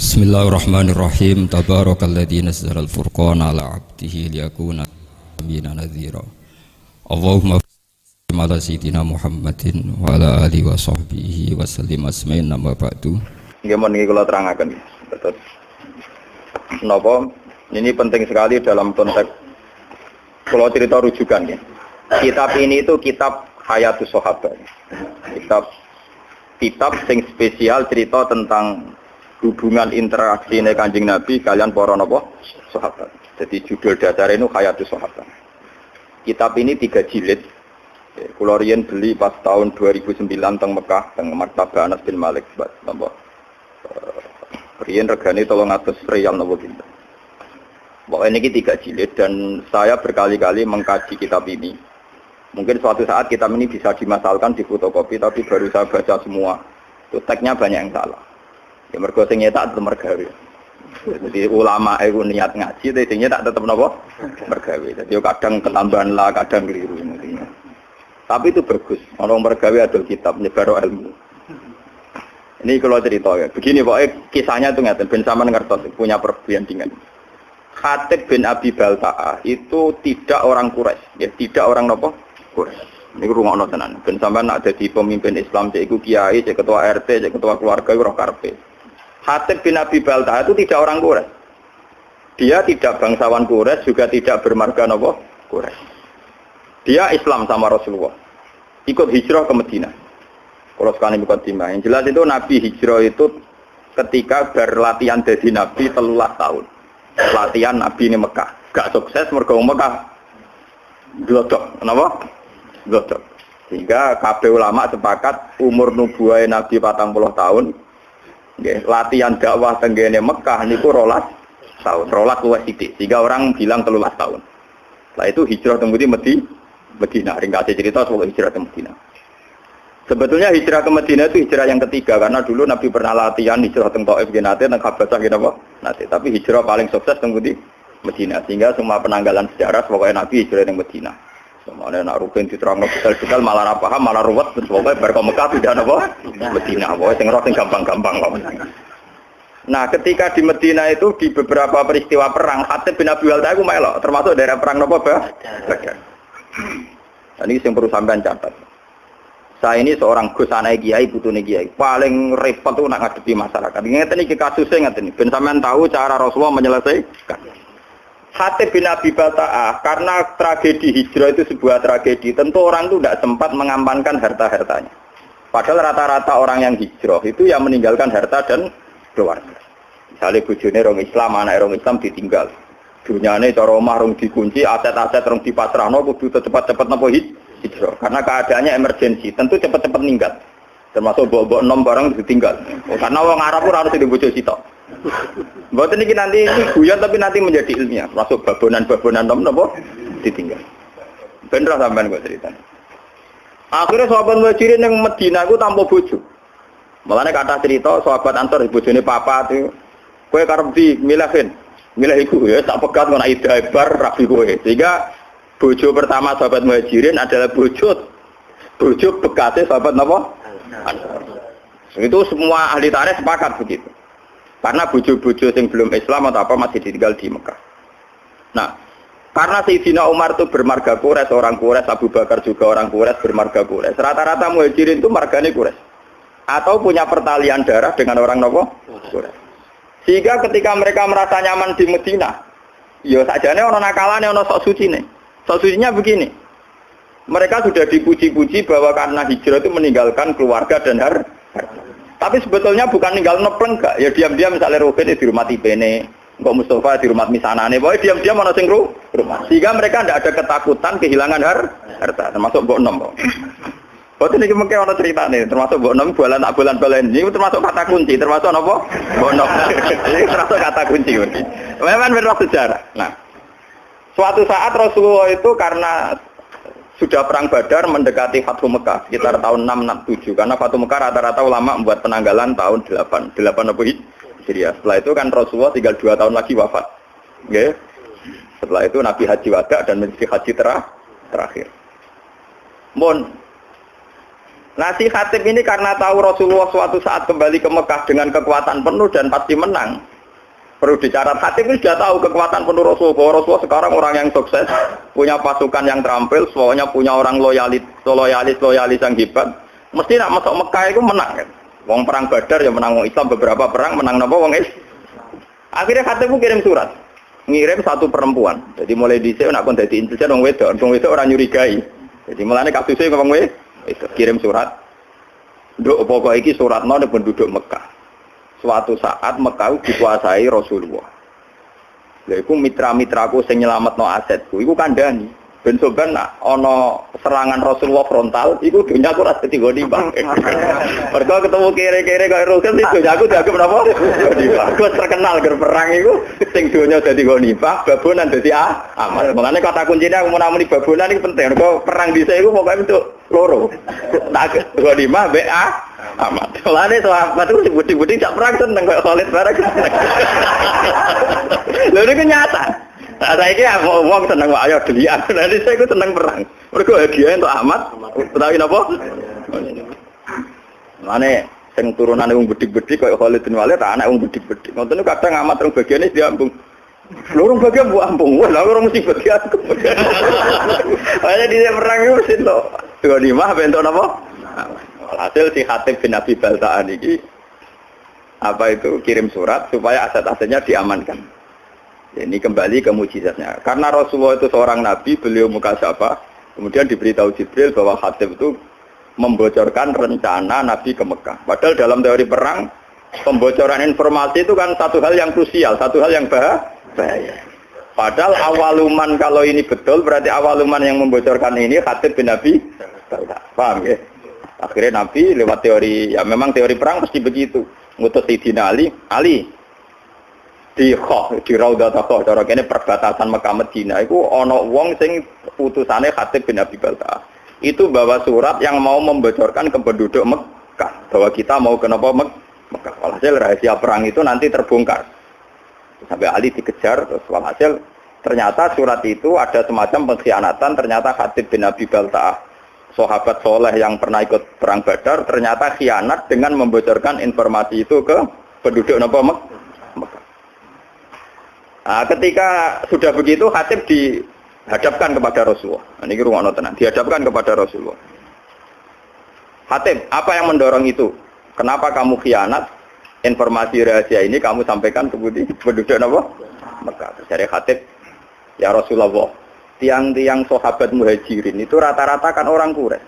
Bismillahirrahmanirrahim. Tabarakalladzi nazzala al-furqana ala 'abdihi liyakuna lil-'alamin nadhira. Allahumma salli ala sayyidina Muhammadin wa ala alihi wa sahbihi wa sallim asma'in nama ba'du. Nggih mon iki kula terangaken. Terus napa ini penting sekali dalam konteks kula cerita rujukan ya. Kitab ini itu kitab Hayatus Sahabat. Kitab sing spesial cerita tentang hubungan interaksi Kanjeng Nabi kalian para napa sahabat. Jadi judul dasar itu Hayatus Sahabat. Kitab ini 3 jilid. Kula riyen beli pas tahun 2009 teng Mekah, teng Maktabah Anas bin Malik, napa. Riyen regane 300 riyal napa pinten. Pokoknya ini 3 jilid dan saya berkali-kali mengkaji kitab ini. Mungkin suatu saat kitab ini bisa dimasalkan di fotokopi, tapi baru saya baca semua. Itu teksnya banyak yang salah. Ya mergo sing nyetak tetep mergawe. Jadi ulama itu niat ngaji, tapi sing nyetak tetep napa? Mergawe. Jadi kadang ketambahan lah, kadang keliru intinya. Tapi itu bagus. Orang mergawe adol kitab nyebar ilmu. Ini kalau cerita ya. Begini pokoknya kisahnya itu ngeten ben sampean ngertos punya perbandingan. Khatib bin Abi Balta'ah itu tidak orang Quraisy, ya tidak orang napa? Quraisy. Ini rungokno tenan. Ben sampean nak dadi pemimpin Islam cek iku kiai, cek ketua RT, cek ketua keluarga iku roh karepe. Khatib bin Abi Balta'ah itu tidak orang Quraisy. Dia tidak bangsawan Quraisy, juga tidak bermarga napa? Quraisy. Dia Islam sama Rasulullah. Ikut hijrah ke Madinah. Kalau sekali mukadimah. Yang jelas itu Nabi hijrah itu ketika berlatihan jadi Nabi 13 tahun. Latihan Nabi ini Mekah. Gak sukses mergo Mekah. Glodok. Kenapa? Glodok. Sehingga kabeh ulama sepakat umur nubuwah Nabi 40 tahun. Nggih, latihan dakwah tenggene Mekah niku 12 tahun. 12 luwih sithik. Sehingga orang bilang 13 tahun. Setelah itu hijrah ke Madinah. Ringkasnya cerita soal hijrah ke Madinah. Sebetulnya hijrah ke Madinah itu hijrah yang ketiga karena dulu Nabi pernah latihan hijrah ke Taif nate nang Habasah apa? Nate, tapi hijrah paling sukses teng Madinah. Sehingga semua penanggalan sejarah pokoknya Nabi hijrah ke Madinah. Semuanya nak rugen diterangno detail-detail malah ra paham, malah ruwet terus pokoke bar ke Mekah pindah napa? Madinah. Pokoke sing roh sing gampang-gampang kok. Nah, ketika di Madinah itu di beberapa peristiwa perang, Khatib bin Abi Balta'ah iku melok, termasuk daerah perang napa, Badar. Dan ini yang perlu sampean catat. Saya ini seorang gus anak kiai, putune kiai. Paling repot tuh nak ngadepi masyarakat. Ngeten iki kasusnya ngeten iki. Ben sampean tahu cara Rasulullah menyelesaikan. Khatib bin Abi Balta'ah karena tragedi hijrah itu sebuah tragedi. Tentu orang itu tidak sempat mengamankan harta-hartanya. Padahal rata-rata orang yang hijrah itu yang meninggalkan harta dan keluarga. Misalnya bojone orang Islam, anak orang Islam ditinggal. Dunyane cara omah rong dikunci, aset-aset rong dipasrahno kudu cepat-cepat napa hijrah. Karena keadaannya emergensi, tentu cepat-cepat ninggal. Termasuk bawa-bawa nom barang ditinggal. Karena wong Arab ora harus dibojo sitok. Mboten iki nanti iki guyon tapi nanti menjadi ilmiah. Termasuk babonan-babonan nom napa ditinggal. Ben ra sampean kok ceritane. Akhirnya sahabat Muhajirin yang Madinah ku tanpa bojo. Mulane kata cerita sahabat Ansor bojone papa itu kowe karep di milahin. Milah iku ya tak pegat ngono ida bar rabi kowe. Sehingga bojo pertama sahabat Muhajirin adalah bojo bekasnya sahabat napa? Ansor. Itu semua ahli tarikh sepakat begitu. Karena bojo-bojo yang belum Islam atau apa masih ditinggal di Mekah. Nah, karena Sayyidina Umar itu bermarga Quraisy, orang Quraisy, Abu Bakar juga orang Quraisy bermarga Quraisy. Rata-rata Muhajirin itu margane Quraisy. Atau punya pertalian darah dengan orang napa? Quraisy. Sehingga ketika mereka merasa nyaman di Madinah, ya sajane ana nakalane ana sok sucine. Sok sucinya begini. Mereka sudah dipuji-puji bahwa karena hijrah itu meninggalkan keluarga dan harta. Tapi sebetulnya bukan ninggal nepleng gak. Ya diam-diam misalnya Ruben di rumah Ibene, kok Mustafa di rumah misanane, pokoknya diam-diam ana sing rumah. Sehingga mereka tidak ada ketakutan kehilangan harta, termasuk mbok nom. Boten iki mengke ana critane, termasuk mbok nom bulan balen. Ini termasuk kata kunci, termasuk apa? Mbok nom. Ini termasuk kata kunci. Memang benar sejarah. Nah, suatu saat Rasulullah itu karena sudah perang Badar mendekati Fathu Mekah sekitar tahun 667 karena Fathu Mekah rata-rata ulama membuat penanggalan tahun 8 apa Hijriah. Setelah itu kan Rasulullah tinggal 2 tahun lagi wafat. Okay? Setelah itu Nabi haji wada dan menjadi haji terakhir. Nah si Khatib ini karena tahu Rasulullah suatu saat kembali ke Mekah dengan kekuatan penuh dan pasti menang. Perlu dicatat, Khatib ini sudah tahu kekuatan penuh Rasulullah. Bahwa Rasulullah sekarang orang yang sukses, punya pasukan yang terampil, semuanya punya orang loyalis yang hebat. Mesti nak masuk Mekah itu menang kan. Wong perang Badar ya menang wong Islam, beberapa perang menang napa wong Islam. Akhirnya Khatib kirim surat. Ngirim satu perempuan. Jadi mulai dhisik nek kon dadi intelijen wong wedok ora nyurigai. Jadi mulane kasusé ngomong itu kirim surat. Nduk pokok iki suratno nek penduduk Mekah. Suatu saat Mekah dikuasai Rasulullah. Lha iku mitra-mitraku sing nyelametno asetku iku kandhani. Ben soban ana serangan Rasulullah frontal iku dunyaku ora dadi goni bang. Mergo ketemu kere-kere kaya Rasul iki dunyaku dianggap napa? Goni bang. Wis terkenal ger perang iku sing donya dadi goni bang, babonan dadi amal. Mulane kata kuncine aku menamuni babonan iki penting. Mergo perang dhisik iku pokoke bentuk loro. Tak goni bang mbek amal. Mulane sahabat itu budi-budi tak perang seneng kaya Khalid bareng. Lha niku nyata. Saiki wong seneng wae ayo delian. Nanti saya ku seneng perang. Mergo hadiah untuk Ahmad utawi napa? Mane sing turunane wong bedik-bedik kaya Khalid bin Walid anak wong bedik-bedik. Ngoten niku kadang Ahmad rong bagiane diambung. Lorong bagian bu ambung. Wah, lorong mesti bagian. Ayo di perang iku mesti to. Tuh lima bentuk napa? Hasil si Khatib bin Abi Balta'an iki apa itu kirim surat supaya aset-asetnya diamankan. Ini kembali ke mukjizatnya. Karena Rasulullah itu seorang nabi, beliau mukasyafah. Kemudian diberitahu Jibril bahwa Khatib itu membocorkan rencana Nabi ke Mekah. Padahal dalam teori perang, pembocoran informasi itu kan satu hal yang krusial, satu hal yang bahaya. Padahal awaluman kalau ini betul, berarti awaluman yang membocorkan ini Khatib bin Abi. Paham ya? Akhirnya Nabi lewat teori, ya memang teori perang pasti begitu. Ngutus Sayyidina Ali. Di Raudhah Taqwa cara kene perbatasan Mekah Madinah iku ana wong sing utusane Khatib bin Abi Balta'ah. Itu bawa surat yang mau membocorkan ke penduduk Mekah bahwa kita mau ke Mekah. Walhasil rahasia perang itu nanti terbongkar. Sampai Ali dikejar terus walhasil ternyata surat itu ada semacam pengkhianatan. Ternyata Khatib bin Abi Balta'ah, sahabat soleh yang pernah ikut perang Badar, ternyata khianat dengan membocorkan informasi itu ke penduduk Mekah. Nah, ketika sudah begitu Khatib dihadapkan kepada Rasulullah. Ini ruang tenan, dihadapkan kepada Rasulullah. Khatib, apa yang mendorong itu? Kenapa kamu khianat? Informasi rahasia ini kamu sampaikan ke penduduk Mekah. Dari Khatib, ya Rasulullah, tiang-tiang sahabat muhajirin itu rata-rata kan orang Quraisy.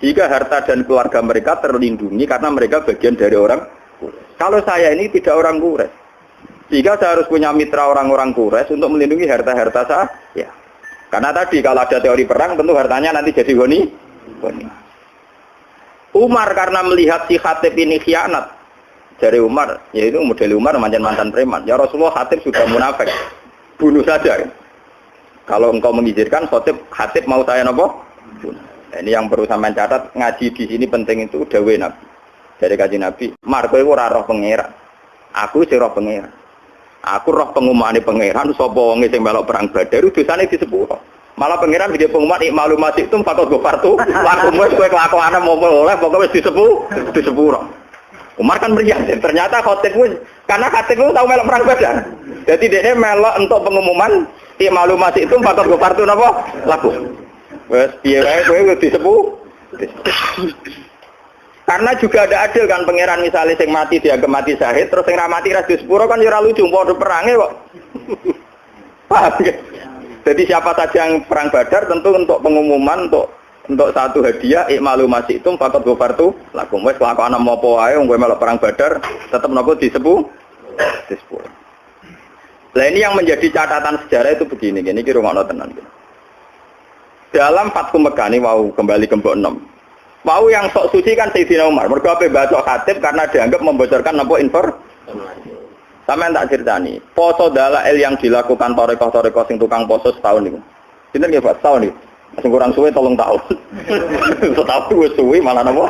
Jika harta dan keluarga mereka terlindungi karena mereka bagian dari orang Quraisy. Kalau saya ini tidak orang Quraisy. Jika saya harus punya mitra orang-orang Quraisy untuk melindungi harta-harta saya. Ya. Karena tadi kalau ada teori perang tentu hartanya nanti jadi goni. Umar karena melihat si Khatib ini khianat. Dari Umar, yaitu model Umar mantan preman. Ya Rasulullah, Khatib sudah munafik. Bunuh saja. Kalau engkau mengizinkan Khatib mau saya napa? Bunuh. Ini yang perlu sampean catat, ngaji di sini penting itu dawuh Nabi. Dari kaji Nabi, Mar kowe ora roh pangeran. Aku sing roh pangeran. Aku roh pengumumane pangeran sapa wong sing melok perang Badar dosane disepuro. Malah pangeran video pengumuman ikmalu masih itu fakot gofartu. Lakumu wis kowe kelakuane mau oleh pokoke wis disepuro. Umar kan meriah, ternyata Khatib karena Khatib tahu melok perang Badar. Jadi dia melok untuk pengumuman ikmalu masih itu fakot gofartu napa? Laku. Wis piye wae kowe disepuro. Karena juga ada adil kan pangeran misalnya sing mati dia mati syahid terus sing ra mati ra disepuro kan ora lucu padha perange kok. Paham ya? Jadi siapa saja yang perang Badar tentu untuk pengumuman untuk satu hadiah ikmalu masih itu fakot gofartu lakum wis kelakuan apa wae wong kowe melok perang Badar tetep nopo disepuro. Lah ini yang menjadi catatan sejarah itu begini iki rungokno tenan. Dalam Fathu Mekah ini mau kembali ke Mbok 6. Mau yang sok suci kan Sayyidina Umar. Mergo ape baca Khatib karena dianggap membocorkan napa informasi. Sampeyan tak ceritani, poso dalail yang dilakukan tarekah-tarekah sing tukang poso setahun niku. Sinten nggih Pak setahun niku? Sing kurang suwe 3 tahun. Setahun wis suwe malah napa?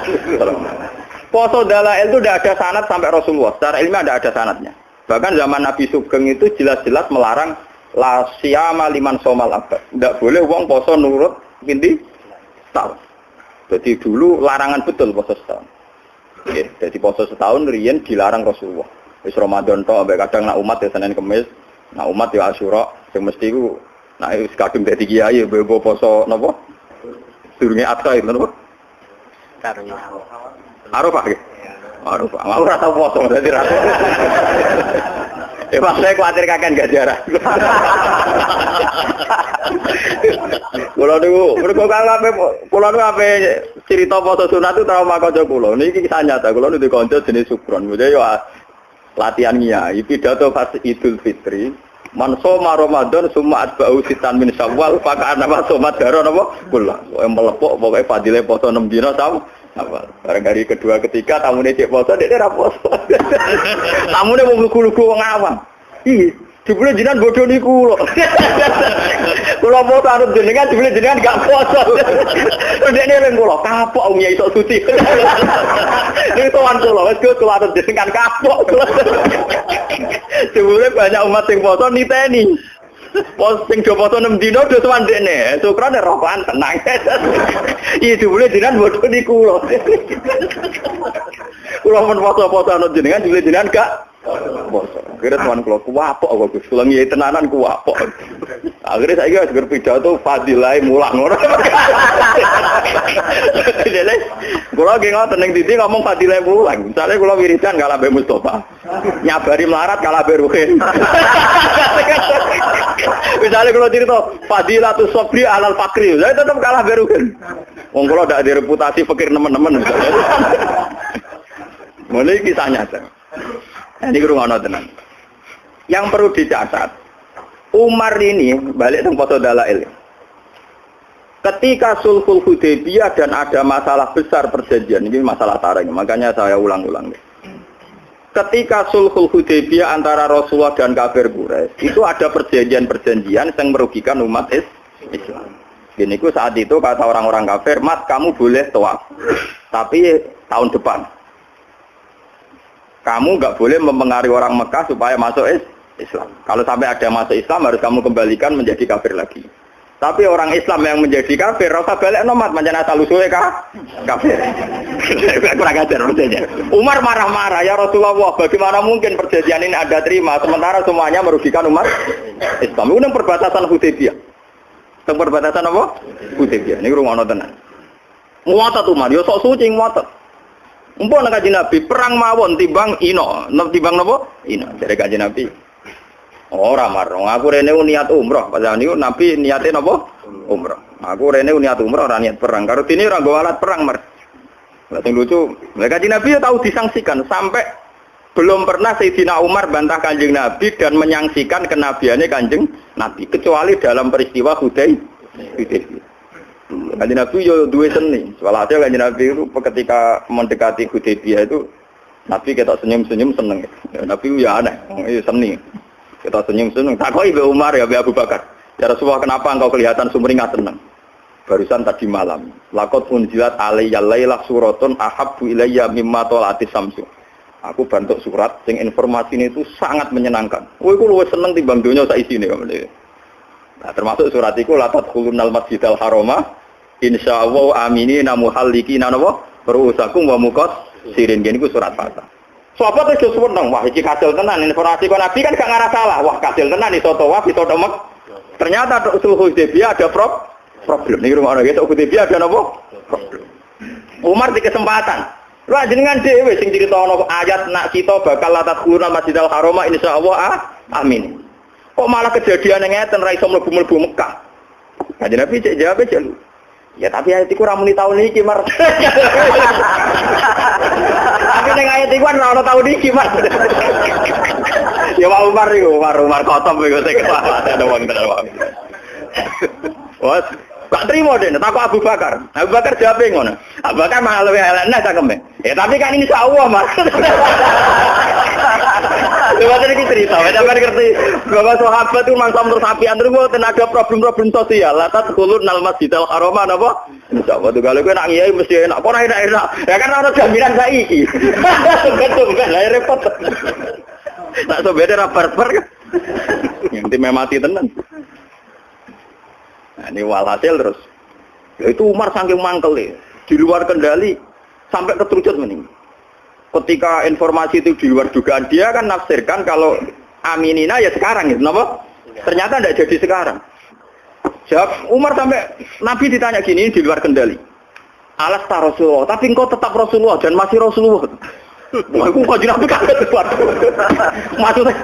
Poso dalail itu tidak ada sanad sampai Rasulullah. Secara ilmiah tidak ada sanadnya. Bahkan zaman Nabi Sugeng itu jelas-jelas melarang la siyama liman somal abad. Tidak boleh wong poso nurut pinti tahun. Jadi dulu larangan betul poso setahun. Oke, jadi poso setahun riyen dilarang Rasulullah. Wis Ramadan tok ambek kadang nak umat ya Senin Kamis, nak umat ya Asyura, sing mesti ku nak wis kadung dadi kiai bebo poso napa? Durunge Adha itu napa? Arafah. Arafah. Aku ora tau poso dadi ra. Pas saya khawatir kakek enggak jarah. Kula niku mergo kula niku ape cerita poso sunat itu trauma kanca kula. Niki kisah nyata. Kula niku kanca jenis Sukron. Jadi yo latihan kiai pidato pas Idul Fitri. Man soma Ramadan summa atba'u sitan min Syawal fa kana ma soma daro napa? Kula. Pokoke melepok pokoke fadile poso 6 dina sama. Barang hari kedua ketiga tamune cek poso dekne ra poso. Tamune wong lugu-lugu wong awam. Ih, jebule jenengan bodho niku lho. Kula poso arep jenengan jebule jenengan gak poso. Dekne ning kula kapok wong iso suci. Ning sowan kula wis kula arep jenengan kapok. Jebule banyak umat sing poso niteni. Pos sing do poso 6 dina do sowan dekne. Syukrane rokokan tenang. Iya jebule jenengan bodho niku lho. Kula men poso-poso ana jenengan jebule jenengan gak poso. Akhire tuan kula kuwapok kok Gus. Kula ngiyi tenanan kuwapok. Akhire saiki wis berpidato fadilah mulang ngono. Dene kula ge ngoten ning titi ngomong fadilah mulang. Misale kula wiridan kalah Mbak Mustofa. Nyabari melarat kalah Mbak Ruhin. Misale kula cerita fadilatus sabri alal fakri. Saya tetap kalah Mbak Ruhin. Wong kula ndak ada reputasi fakir nemen-nemen. Mulai kisah nyata. Ini kurang tenan. Yang perlu dicatat, Umar ini balik ke foto dalail. Ketika Sulhul Hudaybiyah dan ada masalah besar perjanjian, ini masalah tareng, makanya saya ulang-ulang. Ketika Sulhul Hudaybiyah antara Rasulullah dan kafir Quraisy, itu ada perjanjian-perjanjian yang merugikan umat Islam. Gini, saat itu kata orang-orang kafir, "Mat, kamu boleh tawaf, tapi tahun depan. Kamu nggak boleh mempengaruhi orang Mekah supaya masuk Islam. Kalau sampai ada masuk Islam harus kamu kembalikan menjadi kafir lagi. Tapi orang Islam yang menjadi kafir, rasa balik nomat macam asal usulnya kafir." Kurang ajar maksudnya. Umar marah-marah, "Ya Rasulullah, bagaimana mungkin perjanjian ini Anda terima sementara semuanya merugikan umat Islam?" Ini perbatasan Hudaybiyah. Perbatasan apa? Hudaybiyah. Ini rumah tenan. Muatat Umar, yo sok suci muatat. Mumpun Kanjeng Nabi perang mawon timbang ino, timbang napa? Ino dari Kanjeng Nabi. Ora marung, aku rene niat umroh, padahal niku Nabi niate napa? Umroh. Aku rene niat umroh ora niat perang. Karo dene ora nggo alat perang, Mar. Lah sing lucu, Kanjeng Nabi ya tahu disangsikan sampai belum pernah Sayyidina Umar bantah Kanjeng Nabi dan menyangsikan kenabiannya Kanjeng Nabi kecuali dalam peristiwa Hudaybiyah. Kanjeng Nabi yo duwe seni. Walhasil Kanjeng Nabi itu ketika mendekati Hudaybiyah itu Nabi ketok senyum-senyum seneng. Ya, Nabi ya aneh, itu seni. Ketok senyum-senyum. Takoki Mbak Umar ya Mbak Abu Bakar. Ya Rasulullah, kenapa engkau kelihatan sumringah seneng? Barusan tadi malam. Laqad unzilat alayya lailah suratun ahabbu ilayya mimma talati samsu. Aku bantuk surat sing informasinya itu sangat menyenangkan. Kowe iku luwih seneng timbang donya sak isine. Nah, termasuk surat iku latat khulunal masjidal harama insyaallah aminina muhallikina napa ruusakum wa muqas sirin. Gini ku surat Fatah. Sahabat itu seneng, wah iki kasil tenan informasi kok Nabi kan gak ngarah salah. Wah kasil tenan iso tawaf iso demek. Ternyata Sulhul Hudaybiyah ada problem. Ning rumah ana gitu Hudaybiyah ada napa? Problem. Umar di kesempatan. Lah jenengan dhewe sing critakno ayat nak kita bakal latat khulunal masjidal harama insyaallah amin. Kok malah kejadian yang ngeten ra iso mlebu-mlebu Mekah. Kanjeng Nabi cek jawab aja lu. Ya tapi ayat iku ora muni taun iki, Mar. Tapi ning ayat iku ora ono taun iki, Mar. Ya Umar iku, Umar kotom iku sing ada wong tenan. Wes, gak trimo dene takok Abu Bakar. Abu Bakar jawab ngono. Abu Bakar malah luwih elek cakeme. Ya tapi kan insyaallah, Mas. Coba iki cerita, sampeyan ngerti bahwa sahabat itu mangsa tersapian terus tenaga problem-problem sosial. Latat khulun nal masjidal harama napa? Insyaallah tuh kalau kowe nak ngiyai mesti enak. Ora enak. Ya kan ana jaminan saiki. Betul kan, lah repot. Nak sobete ra barbar kan. Yang tim mati tenan. Nah, ini walhasil terus. Ya itu Umar saking mangkel. di luar kendali sampai keterucut meninggal. Ketika informasi itu di luar dugaan dia kan nafsirkan kalau aminina ya sekarang gitu, kenapa? Ternyata tidak jadi sekarang. Jawab Umar sampai Nabi ditanya gini di luar kendali. Alas ta Rasulullah, tapi engkau tetap Rasulullah dan masih Rasulullah. Wah, aku kok Nabi kaget sesuatu. Maksudnya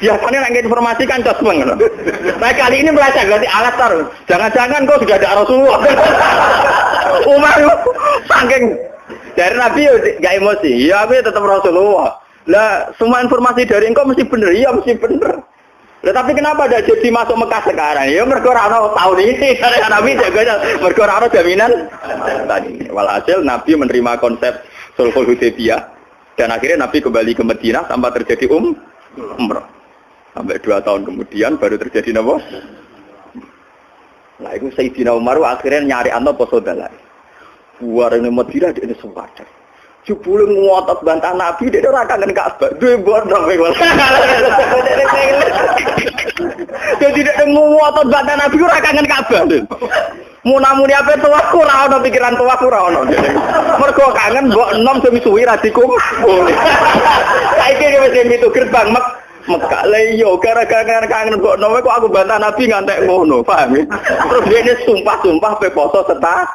biasanya nggak informasi kan cosmeng. Nah kali ini melenceng berarti alas taruh. Jangan-jangan kau sudah ada Rasulullah. Umar saking dari Nabi nggak emosi. Ya aku tetap Rasulullah. Lah semua informasi dari engkau mesti benar. Iya mesti benar. Lah tapi kenapa ada jadi masuk Mekah sekarang? Ya mergo ora ono tahun ini karena Nabi jaganya mergo ora ono jaminan tadi. Walhasil Nabi menerima konsep Sulhul Hudaybiyah dan akhirnya Nabi kembali ke Madinah tanpa terjadi umrah. Sampai 2 tahun kemudian baru terjadi apa? Nah itu Sayyidina Umar akhirnya nyari anto poso dalan. Buar ini Madinah ini sempadan. Jebule ngotot bantah Nabi dia ora kangen Ka'bah. Duwe bodoh kowe. Jadi dia ngotot bantah Nabi ora kangen Ka'bah. Munamuni apa tuaku ora ono pikiran tuaku ora ono. Mergo kangen mbok enom suwi-suwi ra dikumpul. Saiki wis mitu gerbang Mekah le yo gara-gara kangen mbok enom kok aku bantah Nabi ngantek ngono, paham ya? Terus dia sumpah-sumpah pe poso setahun.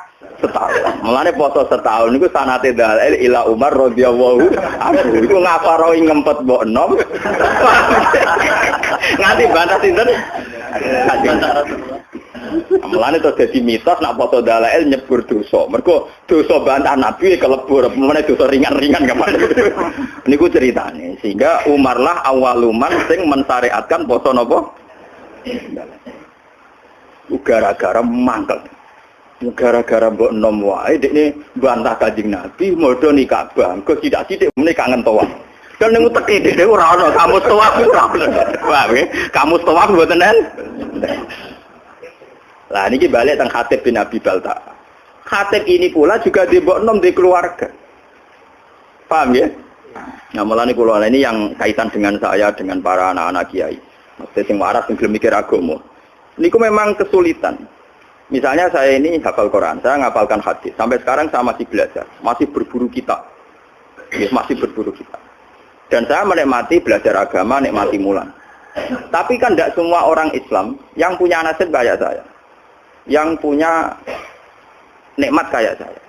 Mulane poso setahun niku sanate dalil ila Umar radhiyallahu anhu. Iku ngaparoi ngempet mbok enom. Nganti bantah sinten? Mulane terus dadi mitos nak poso dalil nyebur dosa. Mergo dosa bantah Nabi kelebur, meneh dosa ringan-ringan kapan. Niku ceritane. Sehingga Umarlah awaluman sing mensyariatkan poso napa? Gara-gara mangkel. Gara-gara mbok enom wae dekne bantah Kanjeng Nabi modho ning Ka'bah. Kok sithik-sithik meneh kangen tawaf. Dan ning uteke dekne ora ono kamus tawaf ora ono. Wah, kamus tawaf mboten enten. Lah niki balik teng Khatib bin Abi Balta. Khatib ini pula juga di mbok enom di keluarga. Paham ya? Nah, mulane kula ini yang kaitan dengan saya dengan para anak-anak kiai. Maksudnya sing waras sing gelem mikir agama. Niku memang kesulitan. Misalnya saya ini hafal Quran, saya ngapalkan hadis. Sampai sekarang saya masih belajar, masih berburu kitab. Masih berburu kitab. Dan saya menikmati belajar agama, nikmati mulan. Tapi kan tidak semua orang Islam yang punya nasib kayak saya. Yang punya nikmat kayak saya.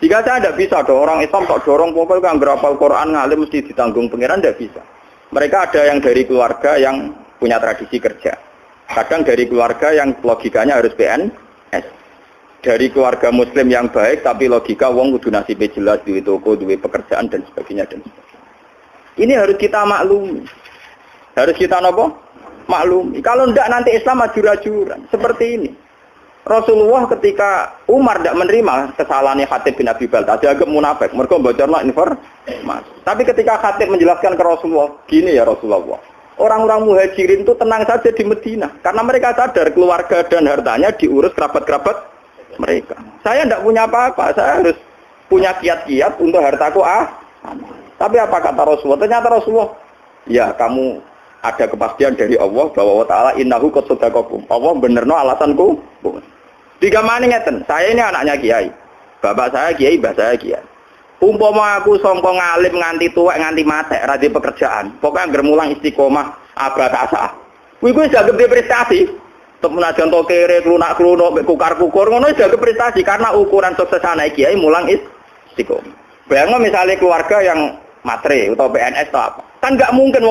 Jika saya tidak bisa, orang Islam tak dorong pokoknya nggak hafal Quran, ngalim mesti ditanggung pangeran, tidak bisa. Mereka ada yang dari keluarga yang punya tradisi kerja. Kadang dari keluarga yang logikanya harus PNS. Dari keluarga muslim yang baik tapi logika wong kudu nasibe jelas, duwe toko, duwe pekerjaan dan sebagainya dan sebagainya. Ini harus kita maklumi. Harus kita napa? Maklumi. Kalau ndak nanti Islam ajur-ajuran seperti ini. Rasulullah ketika Umar tidak menerima kesalahannya Khatib bin Abi Balta, dianggap munafik, mergo bocorno informasi. Tapi ketika Khatib menjelaskan ke Rasulullah, gini ya Rasulullah. Orang-orang muhajirin itu tenang saja di Madinah karena mereka sadar keluarga dan hartanya diurus kerabat-kerabat mereka. Saya tidak punya apa-apa, saya harus punya kiat-kiat untuk hartaku Tapi apa kata Rasulullah? Ternyata Rasulullah, ya kamu ada kepastian dari Allah bahwa Allah Ta'ala innahu qad sadaqakum. Allah benerno alasanku. Digamane ngeten, saya ini anaknya kiai. Bapak saya kiai, mbah saya kiai. Umpama aku sangka ngalim nganti tuwek nganti matek ra di pekerjaan. Pokoke anggere mulang istiqomah abad asah. Kuwi wis dianggap prestasi. Temenajan to kere klunak-klunuk mek kukar-kukur ngono wis dianggap prestasi karena ukuran sukses anak kiai mulang istiqomah. Bayangno misalnya keluarga yang matre atau PNS atau apa. Kan enggak mungkin